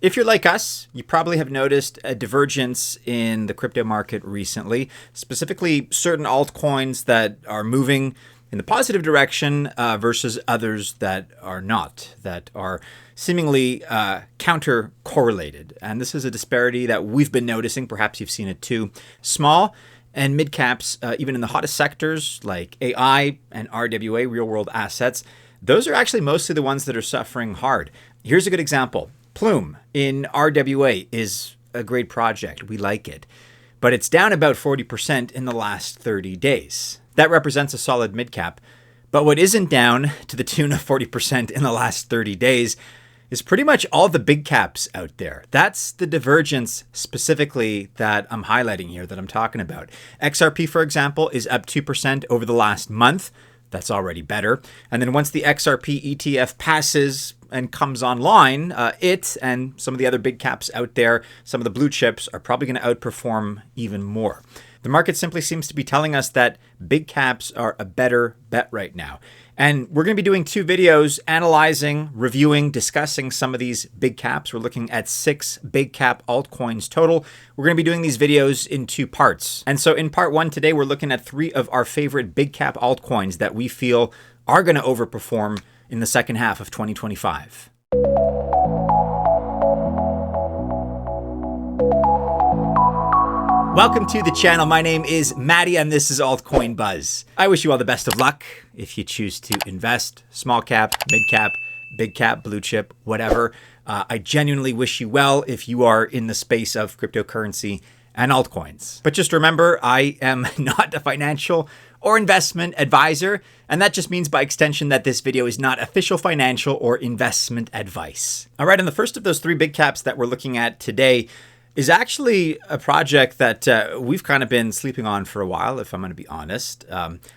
If you're like us, you probably have noticed a divergence in the crypto market recently, specifically certain altcoins that are moving in the positive direction versus others that are not, that are seemingly counter-correlated. And this is a disparity that we've been noticing. Perhaps you've seen it too. Small and mid caps, even in the hottest sectors like AI and RWA, real-world assets, those are actually mostly the ones that are suffering hard. Here's a good example. Plume in RWA is a great project. We like it. But it's down about 40% in the last 30 days. That represents a solid midcap. But what isn't down to the tune of 40% in the last 30 days is pretty much all the big caps out there. That's the divergence specifically that I'm highlighting here, that I'm talking about. XRP, for example, is up 2% over the last month. That's already better. And then once the XRP ETF passes and comes online, it and some of the other big caps out there, some of the blue chips, are probably going to outperform even more. The market simply seems to be telling us that big caps are a better bet right now. And we're going to be doing 2 videos analyzing, reviewing, discussing some of these big caps. We're looking at 6 big cap altcoins total. We're going to be doing these videos in 2 parts. And so in part 1 today, we're looking at 3 of our favorite big cap altcoins that we feel are going to overperform in the second half of 2025. Welcome to the channel. My name is Maddie and this is Altcoin Buzz. I wish you all the best of luck if you choose to invest, small cap, mid cap, big cap, blue chip, whatever. I genuinely wish you well if you are in the space of cryptocurrency and altcoins. But just remember, I am not a financial or investment advisor, and that just means by extension that this video is not official financial or investment advice. All right, and the first of those 3 big caps that we're looking at today is actually a project that we've kind of been sleeping on for a while, if I'm going to be honest.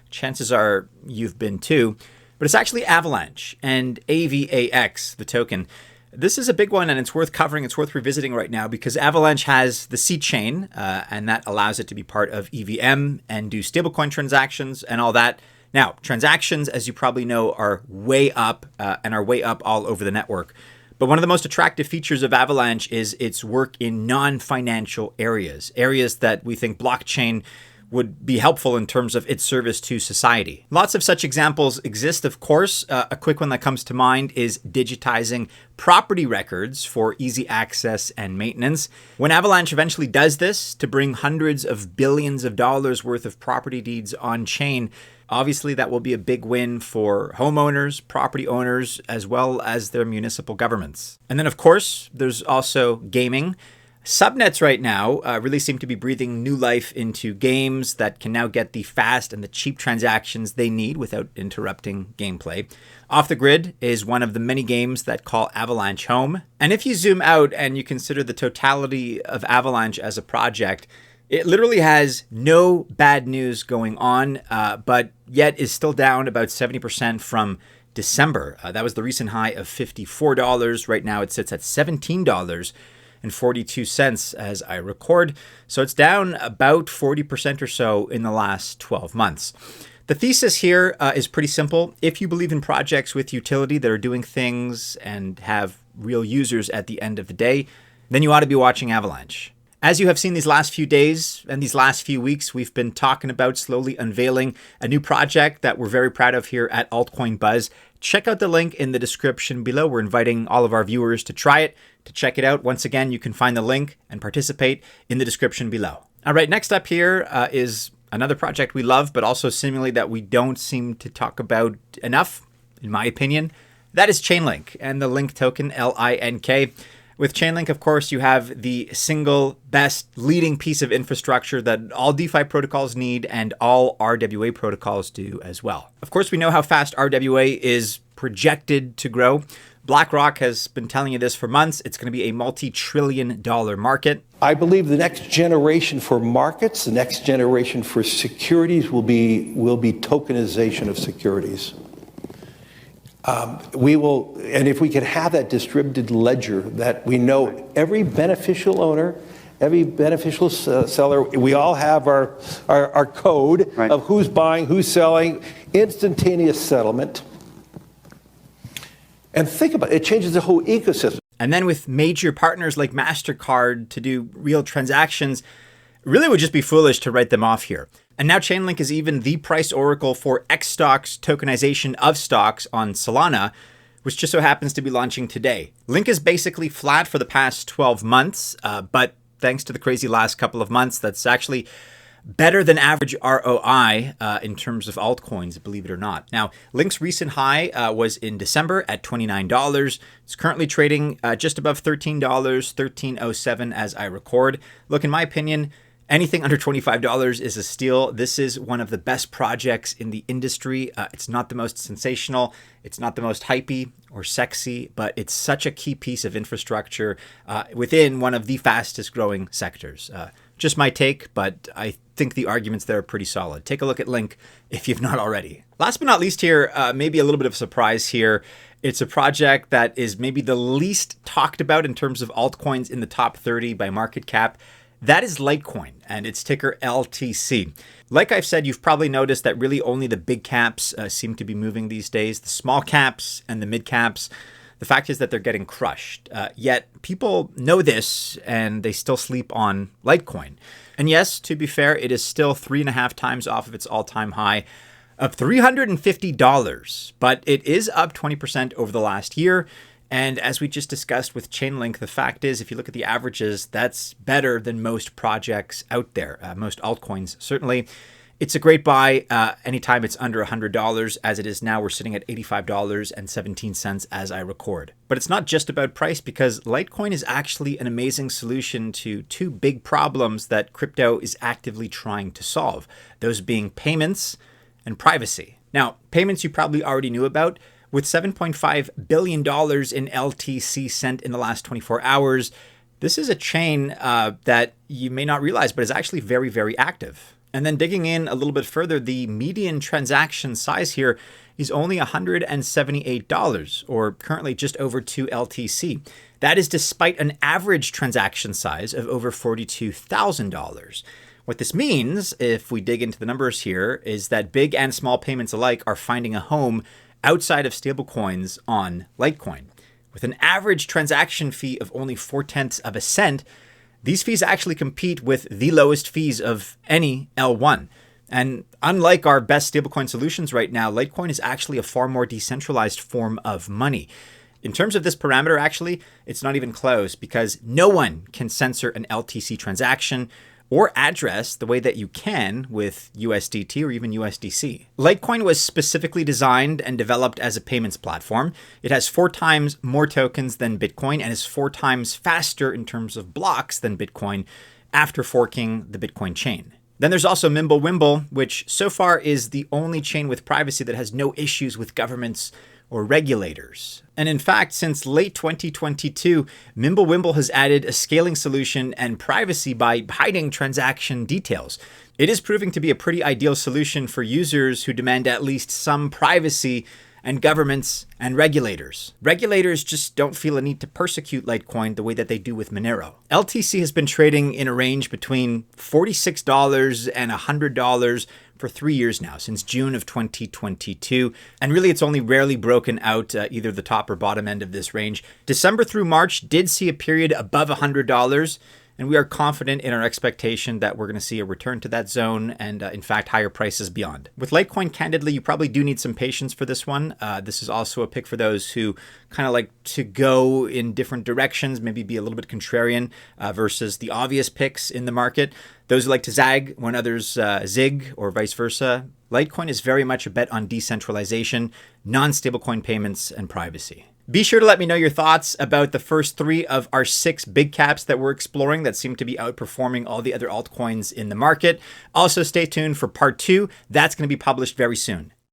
Chances are you've been too. But it's actually Avalanche and AVAX, the token. This is a big one and it's worth covering. It's worth revisiting right now because Avalanche has the C chain and that allows it to be part of EVM and do stablecoin transactions and all that. Now, transactions, as you probably know, are way up and are way up all over the network. But one of the most attractive features of Avalanche is its work in non-financial areas, areas that we think blockchain would be helpful in terms of its service to society. Lots of such examples exist, of course. A quick one that comes to mind is digitizing property records for easy access and maintenance. When Avalanche eventually does this to bring hundreds of billions of dollars worth of property deeds on chain, obviously that will be a big win for homeowners, property owners, as well as their municipal governments. And then, of course, there's also gaming. Subnets right now really seem to be breathing new life into games that can now get the fast and the cheap transactions they need without interrupting gameplay. Off the Grid is one of the many games that call Avalanche home. And if you zoom out and you consider the totality of Avalanche as a project, it literally has no bad news going on, but yet is still down about 70% from December. That was the recent high of $54. Right now it sits at $17.42 as I record. So it's down about 40% or so in the last 12 months. The thesis here is pretty simple. If you believe in projects with utility that are doing things and have real users at the end of the day, then you ought to be watching Avalanche. As you have seen these last few days and these last few weeks, we've been talking about slowly unveiling a new project that we're very proud of here at Altcoin Buzz. Check out the link in the description below. We're inviting all of our viewers to try it, to check it out. Once again, you can find the link and participate in the description below. All right, next up here is another project we love, but also seemingly that we don't seem to talk about enough, in my opinion. That is Chainlink and the Link token, LINK. With Chainlink, of course, you have the single best leading piece of infrastructure that all DeFi protocols need and all RWA protocols do as well. Of course, we know how fast RWA is projected to grow. BlackRock has been telling you this for months. It's going to be a multi-trillion-dollar market. I believe the next generation for markets, the next generation for securities will be tokenization of securities. We will, and if we can have that distributed ledger that we know every beneficial owner, every beneficial seller, we all have our code of who's buying, who's selling, instantaneous settlement. And think about it, it changes the whole ecosystem. And then with major partners like MasterCard to do real transactions, it really would just be foolish to write them off here. And now Chainlink is even the price oracle for X stocks tokenization of stocks on Solana, which just so happens to be launching today. Link is basically flat for the past 12 months, but thanks to the crazy last couple of months, that's actually better than average ROI in terms of altcoins, believe it or not. Now, Link's recent high was in December at $29. It's currently trading just above $13, $13.07 as I record. Look, in my opinion, anything under $25 is a steal. This is one of the best projects in the industry. It's not the most sensational. It's not the most hypey or sexy, but it's such a key piece of infrastructure within one of the fastest growing sectors. Just my take, but I think the arguments there are pretty solid. Take a look at Link if you've not already. Last but not least here, maybe a little bit of a surprise here. It's a project that is maybe the least talked about in terms of altcoins in the top 30 by market cap. That is Litecoin, and its ticker LTC. Like I've said, you've probably noticed that really only the big caps seem to be moving these days. The small caps and the mid caps, the fact is that they're getting crushed. Yet people know this, and they still sleep on Litecoin. And yes, to be fair, it is still 3.5 times off of its all-time high of $350, but it is up 20% over the last year. And as we just discussed with Chainlink, the fact is, if you look at the averages, that's better than most projects out there, most altcoins. Certainly, it's a great buy anytime it's under $100. As it is now, we're sitting at $85.17 as I record. But it's not just about price, because Litecoin is actually an amazing solution to two big problems that crypto is actively trying to solve, those being payments and privacy. Now, payments you probably already knew about. With $7.5 billion in LTC sent in the last 24 hours, this is a chain that you may not realize, but is actually very, very active. And then digging in a little bit further, the median transaction size here is only $178, or currently just over 2 LTC. That is despite an average transaction size of over $42,000. What this means, if we dig into the numbers here, is that big and small payments alike are finding a home outside of stablecoins on Litecoin. With an average transaction fee of only 0.4 of a cent, these fees actually compete with the lowest fees of any L1. And unlike our best stablecoin solutions right now, Litecoin is actually a far more decentralized form of money. In terms of this parameter, actually, it's not even close, because no one can censor an LTC transaction or address the way that you can with USDT or even USDC. Litecoin was specifically designed and developed as a payments platform. It has 4 times more tokens than Bitcoin and is 4 times faster in terms of blocks than Bitcoin after forking the Bitcoin chain. Then there's also Mimblewimble, which so far is the only chain with privacy that has no issues with governments or regulators. And in fact, since late 2022, Mimblewimble has added a scaling solution and privacy by hiding transaction details. It is proving to be a pretty ideal solution for users who demand at least some privacy, and governments and regulators. Regulators just don't feel a need to persecute Litecoin the way that they do with Monero. LTC has been trading in a range between $46 and $100 for 3 years now, since June of 2022. And really, it's only rarely broken out either the top or bottom end of this range. December through March did see a period above $100. And we are confident in our expectation that we're going to see a return to that zone and, in fact, higher prices beyond. With Litecoin, candidly, you probably do need some patience for this one. This is also a pick for those who kind of like to go in different directions, maybe be a little bit contrarian versus the obvious picks in the market. Those who like to zag when others zig, or vice versa. Litecoin is very much a bet on decentralization, non-stablecoin payments, and privacy. Be sure to let me know your thoughts about the first 3 of our 6 big caps that we're exploring that seem to be outperforming all the other altcoins in the market. Also, stay tuned for part 2. That's going to be published very soon.